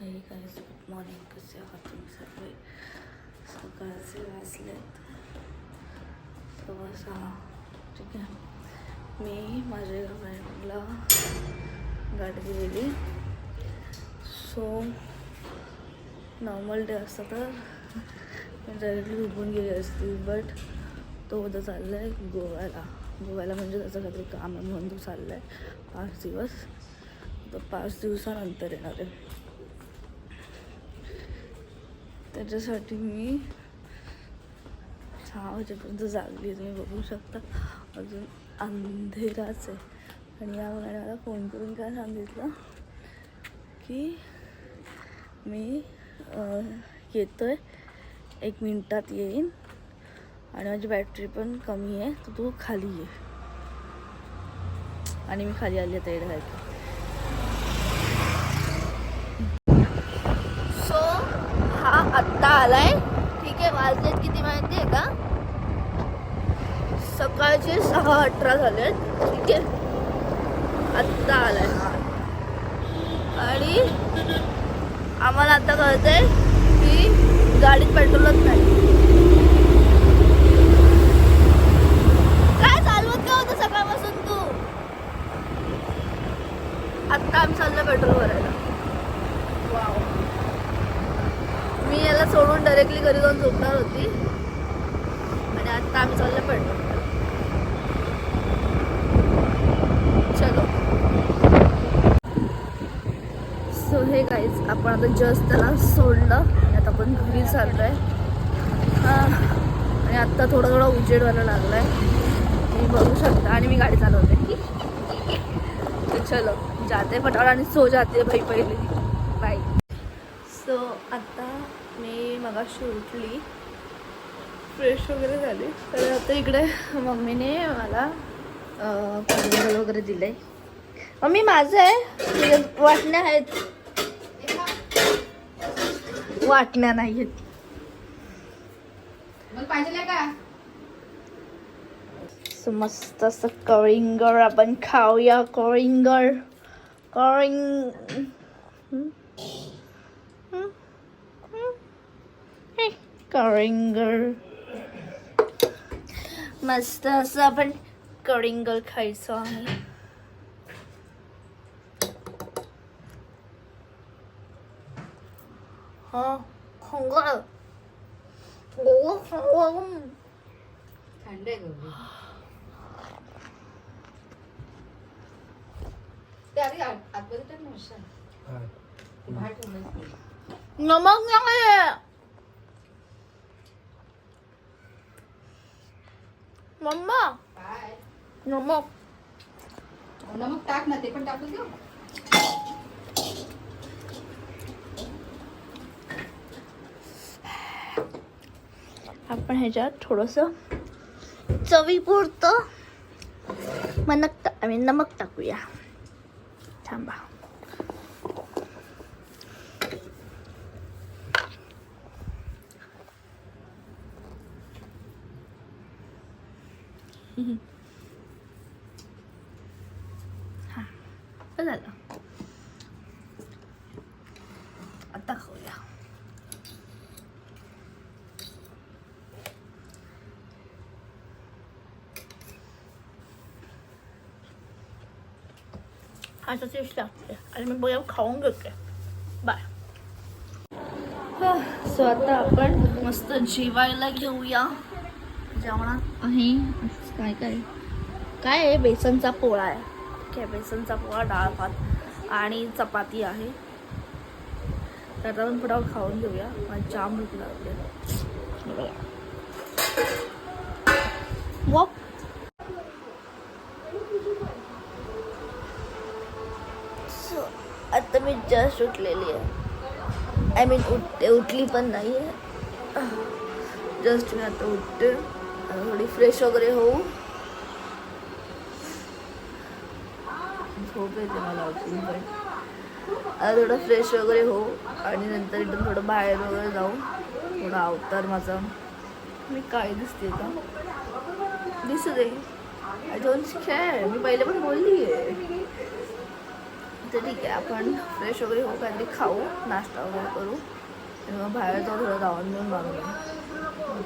हे काय good morning, कसे आहात तुम्ही सगळे? सकाळचे वाजलेत 6:15. ठीक आहे, मी माझ्या फ्रेंडला गाडी दिलेली. सो नॉर्मल डे असता तर मी डायरेक्टली झोपून गेली असती, बट तो उद्या चालला आहे गोव्याला म्हणजे त्याचं काहीतरी काम आहे म्हणून तो चालला आहे 5 दिवस. तर 5 दिवसानंतर येणार आहे. त्याच्यासाठी मी 6 वाजेपर्यंत जागली. तुम्ही बघू शकता अजून अंधेराच आहे. आणि या मुलाने मला फोन करून काय सांगितलं की मी येतोय, 1 मिनिटात येईन आणि माझी बॅटरी पण कमी आहे, तर तू खाली ये. आणि मी खाली आली आता येण्यासाठी. सो हा आत्ता आलाय. ठीक आहे, वाजलेत किती माहिती आहे का? सकाळचे 6:18 झालेत. ठीक आहे, आत्ता आलाय हा. आणि आम्हाला आता कळतंय की गाडीत पेट्रोलच नाही. काय चालवत का होतं सकाळपासून तू? आत्ता आम्ही चाललो पेट्रोल भरायला. वाव. मी याला सोडून डायरेक्टली घरी जाऊन झोपणार होती आणि आत्ता आम्ही चाललो पेट्रोल. चलो. सो हे काहीच आपण आता जस्ट त्याला सोडलं आणि आता आपण घरी चाललोय. आणि आत्ता थोडा उजेड व्हायला लागलाय, तुम्ही बघू शकता. आणि मी गाडी चालवते. तर चलो जाते फटाफट आणि सो जाते भाई पहिले. बाय. सो आता मी मगाशी उठली, फ्रेश वगैरे झाली. तर आता इकडे मम्मीने मला कलिंगड वगैरे दिलंय. मम्मी माझं आहे, वाटण्या आहेत. वाटण्या नाही आहेत. पाहिजे का? सो मस्त असं कलिंगड आपण खाऊया. कलिंगड कलिंगड मस्त असं आपण कलिंगड खायचं आहे. हा खंगड थंड आहे गं. ते आधी आतमध्ये टाक ना मस्त. बाहेर ठेवलंस. नमक नाही. मम्मा काय? नमक नमक टाक ना, ते पण टाकून देऊ. आपण ह्याच्यात थोडंसं चवीपुरतं नमक टाकूया. थांबा. हा झालं. आता खाऊया. आता टेस्ट लागते आणि मी बघा खाऊन घेते. बाय. सो आता आपण मस्त जेवायला घेऊया. जेवणात आहे काय काय काय आहे? बेसनचा पोळा आहे. ठीक आहे, बेसनचा पोळा, डाळ भात आणि चपाती आहे. तर आता आपण फटाफट खाऊन घेऊया. मला जाम भूक लागते. वॉक. आता मी जस्ट उठलेली आहे. आय मीन उठली पण नाही आहे. जस्ट मी आता उठते. थोडी फ्रेश वगैरे होऊ. झोप येते मला अजून, पण आता थोडं फ्रेश वगैरे होऊ आणि नंतर इथून थोडं बाहेर वगैरे जाऊ. थोडा अवतार माझा. मी काय दिसते का? दिसू दे. I don't care. मी पहिले पण बोलली आहे. तर ठीक आहे, आपण फ्रेश वगैरे होऊ, काहीतरी खाऊ, नाश्ता वगैरे करू आणि मग बाहेर जाऊ, थोडं जाऊन घेऊन मागूया.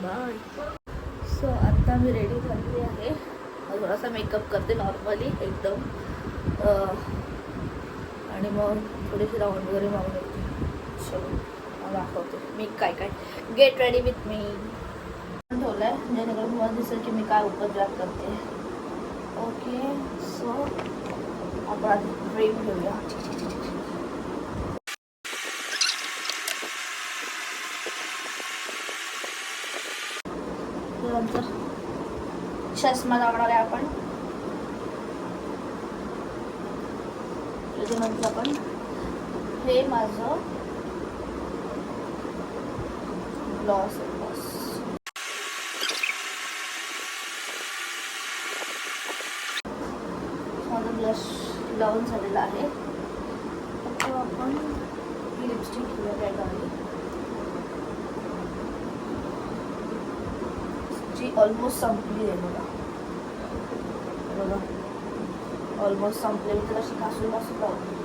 बाय. सो आत्ता मी रेडी झाली आहे. थोडासा मेकअप करते नॉर्मली एकदम, आणि मग थोडीशी राऊंड वगैरे मागून येते. चलो दाखवते मी काय काय. गेट रेडी विथ मी ठेवलं आहे, जेणेकरून तुम्हाला दिसेल की मी काय उपद्रव करते. ओके, सो आपण आधी फ्रेम घेऊया. नंतर चष्मा लावणार आहे आपण. त्याच्यानंतर आपण हे माझं ग्लॉस माझं ब्लश लावून झालेलं आहे. आता आपण ही लिपस्टिक घेऊया रेड वाली, जी ऑलमोस्ट संपली आहे बघा. ऑलमोस्ट संपले, मी अशी घासून लावते.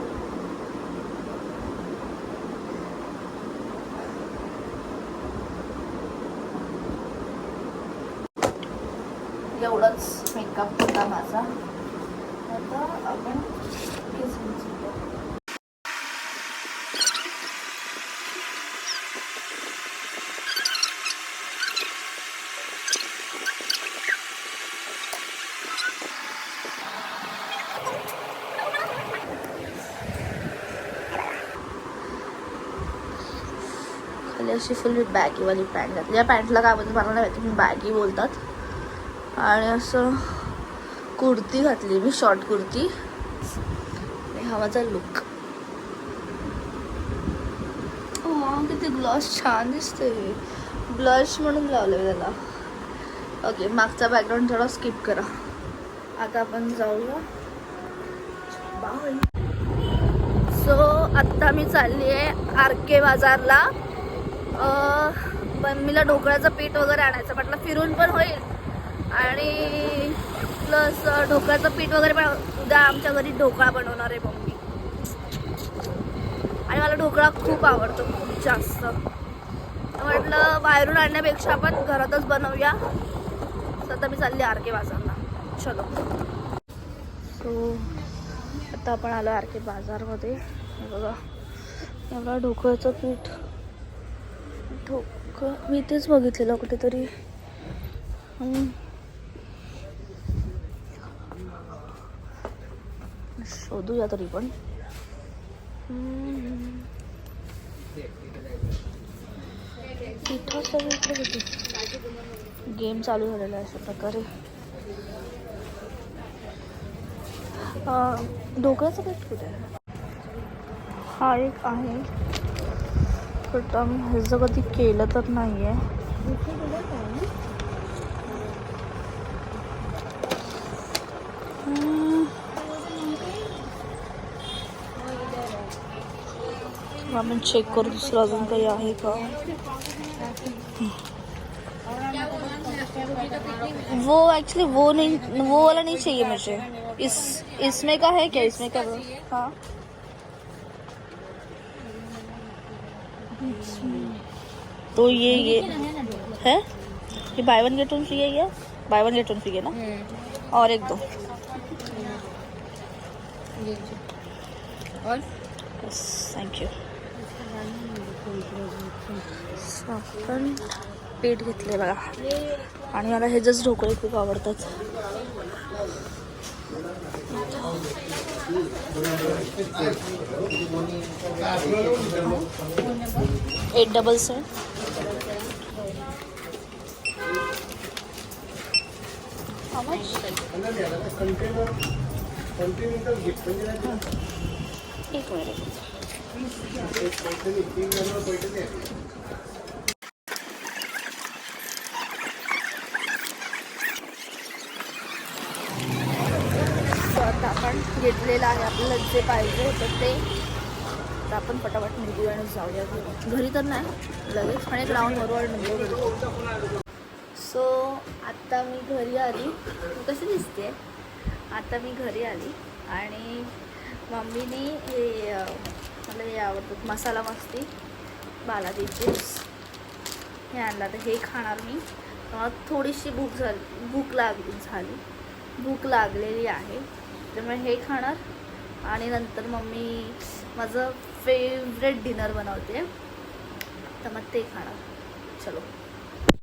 एवढंच मेकअप होता माझा. आता आपण केस विंचरूया. खाली अशी फुल बॅगीवाली पॅन्ट घातली. या पॅन्टला काय बोलतात मला नाही माहिती, बॅगी बोलतात. आणि असं कुर्ती घातली मी, शॉर्ट कुर्ती. हा माझा लुक. किती ग्लॉस छान दिसते. ब्लश म्हणून लावलं त्याला. ओके, मागचा बॅकग्राऊंड थोडा स्किप करा. आता आपण जाऊया. बाय. सो आत्ता मी चालली आहे RK बाजारला. मम्मीला ढोकळ्याचं पीठ वगैरे आणायचं म्हटलं, फिरून पण होईल आणि प्लस ढोकळ्याचं पीठ वगैरे पण. उद्या आमच्या घरी ढोकळा बनवणार आहे मम्मी, आणि मला ढोकळा खूप आवडतो, खूप जास्त. म्हटलं बाहेरून आणण्यापेक्षा आपण घरातच बनवूया. आता मी चालली RK बाजारला. चलो. सो आता आपण आलो RK बाजारमध्ये. बघा एवढा ढोकळ्याचं पीठ. मी तेच बघितलेलं कुठेतरी. शोधूया तरी पण. पिठाचं इकडे गेम चालू झालेला आहे अशा प्रकारे. ढोकळ्याचं पीठ कुठे आहे? हा एक आहे, बट आम्ही ह्याचं कधी केलं तर नाही आहे. आपण चेक करू दुसरं अजून काही आहे का. वो एक्चुअली वो नहीं, वो वाला नहीं चाहिए मुझे. इसमें का है क्या? इसमें का? हाँ तो ये है, ये by one get one free है क्या? By one get one free है ना. और एक दो. और थँक यू. आपण पीठ घेतले बघा, आणि मला हे जस्ट ढोकळे खूप आवडतात. 877. How much? एक मिनिट. आता आपण घेतलेलं आहे आपल्याला जे पाहिजे होतं ते. तर आपण पटापट निघूया आणि जाऊया घरी. तर नाही लगेच, पण एक राऊंड वरवर निघू. सो आत्ता मी घरी आली. कशी दिसते? आता मी घरी आली आणि मम्मीने हे मला हे आवडतात मसाला मस्ती बालाजी चिप्स हे आणलं. तर हे खाणार मी. मला थोडीशी भूक लागलेली आहे, त्यामुळे हे खाणार. आणि नंतर मम्मी माझं फेवरेट डिनर बनवते, तर मग ते खाणार. चलो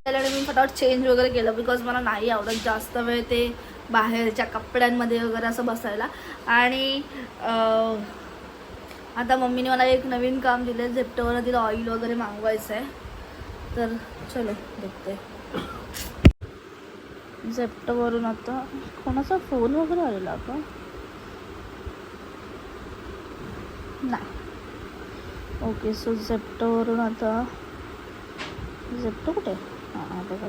त्याला मी फटाफट चेंज वगैरे केलं, बिकॉज मला नाही आवडत जास्त वेळ ते बाहेरच्या कपड्यांमध्ये वगैरे असं बसायला. आणि आता मम्मीने मला एक नवीन काम दिलं, झेप्टोवर तिला ऑइल वगैरे मागवायचं आहे. तर चलो बघते. झेप्टोवरून आता कोणाचा फोन वगैरे आलेला का नाही. ओके, सो झेप्टोवरून आता झेप्टो कुठे? हां बघा,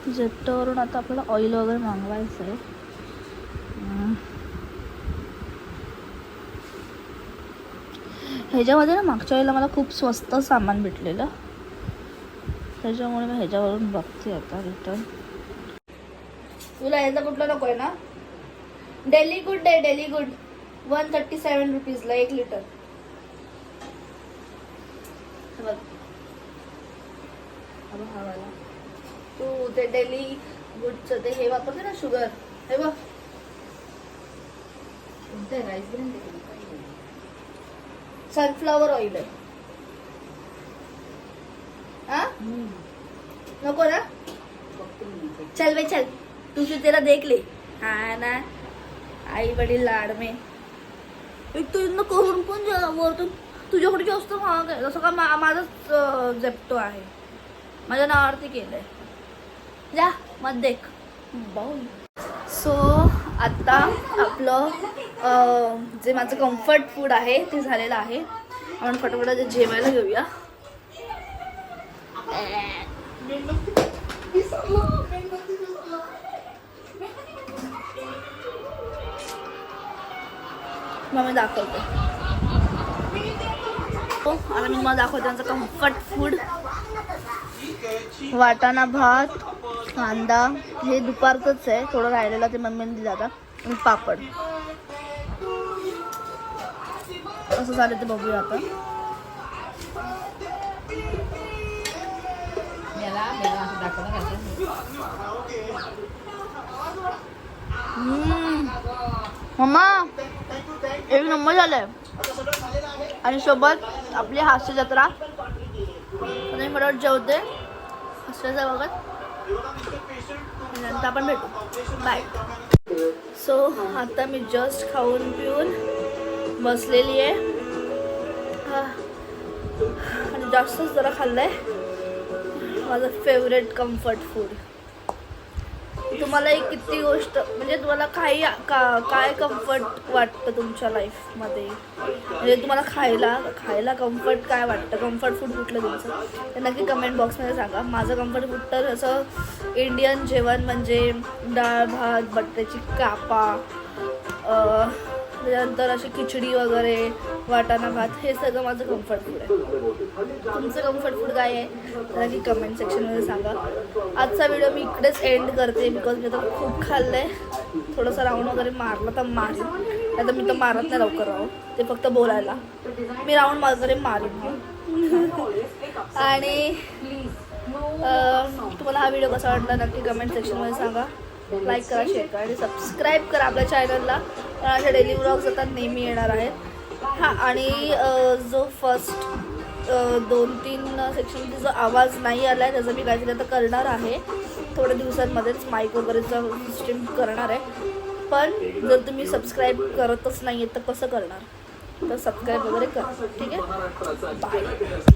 झेप्टोवरून आता आपल्याला ऑइल वगैरे मागवायचं आहे. ह्याच्यामध्ये ना मागच्या वेळेला मला खूप स्वस्त सामान भेटलेलं, त्याच्यामुळे मी ह्याच्यावरून बघते आता रिटर्न. तुला ह्याचा कुठला नको आहे ना? डेली गुड आहे, डेली गुड 137 रुपीजला 1 लिटर. बघ हा वाला. तू ते डेली गुडचं ते हे वापरते ना शुगर, हे बघ राईस ब्रँड सनफ्लॉवर ऑइल आहे. हाँ नको ना? चल भाई चल, तुझे तेरा देख ले. हाँ ना, आई वडील लाड में एक तो इथनं करून पण वरतून तुझ्याकडे जास्त महाग आहे. जसं का माझंच झेप्टो आहे, माझ्या नावावरती केलंय. जा मत देख. सो आत्ता आपलं जे माझं कम्फर्ट फूड आहे ते झालेलं आहे. आपण फटाफट जे जेवायला घेऊया. मग मी दाखवते. आता मी मला दाखवते त्यांचं कम्फर्ट फूड. वाटाणा भात, कांदा, हे दुपारचंच आहे, थोडं राहिलेलं ते मम्मीने दिलं आता. आणि पापड. असं झालं ते बघूया आता. मम्मा एक नंबर झालंय. आणि सोबत आपली हास्य जत्रा. मी फटाफट जेवते, हास्याचा बघत, नंतर आपण भेटू. बाय. सो आता मी जस्ट खाऊन पिऊन बसलेली आहे. आणि जास्तच जरा खाल्लंय. माझं फेवरेट कम्फर्ट फूड. तुम्हाला एक किती गोष्ट म्हणजे तुम्हाला काय कम्फर्ट वाटतं तुमच्या लाईफमध्ये, म्हणजे तुम्हाला खायला कम्फर्ट काय वाटतं, कम्फर्ट फूड कुठलं तुमचं ते नक्की कमेंट बॉक्समध्ये सांगा. माझं कम्फर्ट फूड तर असं इंडियन जेवण म्हणजे डाळ भात, बटाट्याची कापा, त्यानंतर अशी खिचडी वगैरे, वाटाणा भात, हे सगळं माझं कम्फर्ट फूड आहे. तुमचं कम्फर्ट फूड काय आहे नक्की कमेंट सेक्शनमध्ये सांगा. आजचा व्हिडिओ मी इकडेच एंड करते, बिकॉज मी तर खूप खाल्लं आहे. थोडंसं राऊंड वगैरे मारलं तर मारीन, नाही तर मी तर मारत नाही लवकर राहून, ते फक्त बोलायला. मी राऊंड वगैरे मारीन. आणि तुम्हाला हा व्हिडिओ कसा वाटला नक्की कमेंट सेक्शनमध्ये सांगा. लाईक करा, शेअर करा आणि सबस्क्राईब करा आपल्या चॅनलला. अशा डेली व्लॉग्स आता नेहमी येणार आहेत. हां, आणि जो फर्स्ट 2-3 सेक्शनचा जो आवाज नाही आला आहे त्याचा मी काहीतरी आता करणार आहे. थोड्या दिवसांमध्येच माईक वगैरेचा सिस्टम करणार आहे. पण जर तुम्ही सबस्क्राईब करतच नाही आहे तर कसं करणार, तर सबस्क्राईब वगैरे करा. ठीक आहे, बाय.